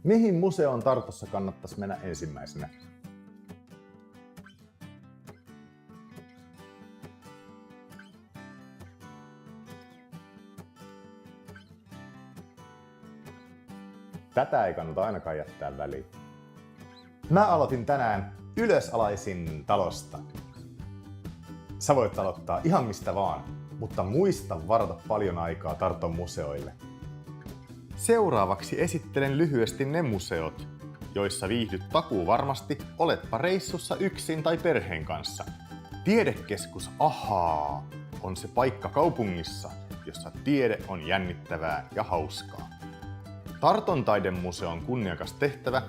Mihin museoon Tartussa kannattaisi mennä ensimmäisenä? Tätä ei kannata ainakaan jättää väliin. Mä aloitin tänään ylösalaisin talosta. Sä voit aloittaa ihan mistä vaan, mutta muista varata paljon aikaa Tarton museoille. Seuraavaksi esittelen lyhyesti ne museot, joissa viihdyt takuuvarmasti, oletpa reissussa yksin tai perheen kanssa. Tiedekeskus Ahaa on se paikka kaupungissa, jossa tiede on jännittävää ja hauskaa. Tarton taidemuseon kunniakas tehtävä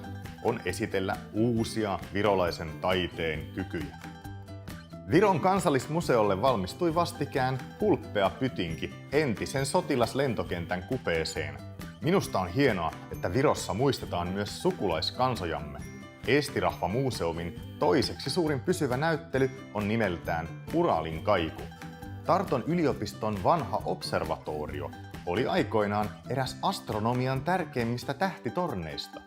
on esitellä uusia virolaisen taiteen kykyjä. Viron kansallismuseolle valmistui vastikään hulppea pytinki entisen sotilaslentokentän kupeeseen. Minusta on hienoa, että Virossa muistetaan myös sukulaiskansojamme. Eestirahva museumin toiseksi suurin pysyvä näyttely on nimeltään Uralin kaiku. Tarton yliopiston vanha observatorio oli aikoinaan eräs astronomian tärkeimmistä tähtitorneista.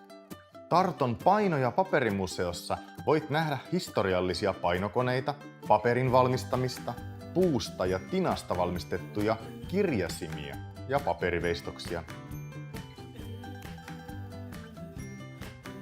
Tarton paino- ja paperimuseossa voit nähdä historiallisia painokoneita, paperin valmistamista, puusta ja tinasta valmistettuja kirjasimia ja paperiveistoksia.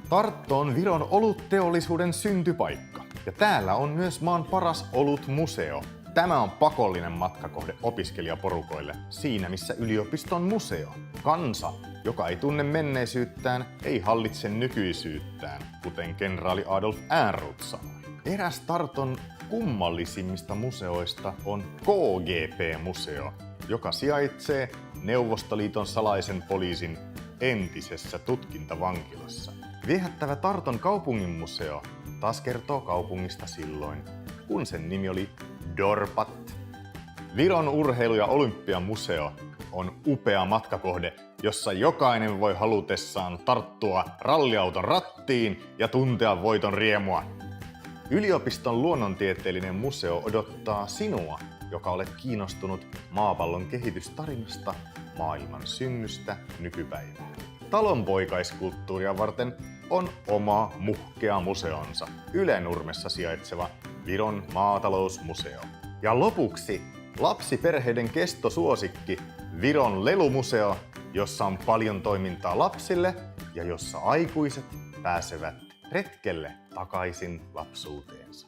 Tartto on Viron olutteollisuuden syntypaikka ja täällä on myös maan paras olutmuseo. Tämä on pakollinen matkakohde opiskelijaporukoille siinä missä yliopiston museo. Kansa, joka ei tunne menneisyyttään, ei hallitse nykyisyyttään, kuten kenraali Adolf Ehrnrooth sanoi. Eräs Tarton kummallisimmista museoista on KGP-museo, joka sijaitsee Neuvostoliiton salaisen poliisin entisessä tutkintavankilassa. Viehättävä Tarton kaupunginmuseo taas kertoo kaupungista silloin, kun sen nimi oli Dorpat. Viron urheilu- ja olympiamuseo on upea matkakohde, jossa jokainen voi halutessaan tarttua ralliauton rattiin ja tuntea voiton riemua. Yliopiston luonnontieteellinen museo odottaa sinua, joka olet kiinnostunut maapallon kehitystarinasta, maailman synnystä nykypäivään. Talonpoikaiskulttuuria varten on oma muhkea museonsa, Ylänurmessa sijaitseva Viron maatalousmuseo. Ja lopuksi lapsiperheiden kestosuosikki Viron lelumuseo, jossa on paljon toimintaa lapsille ja jossa aikuiset pääsevät retkelle takaisin lapsuuteensa.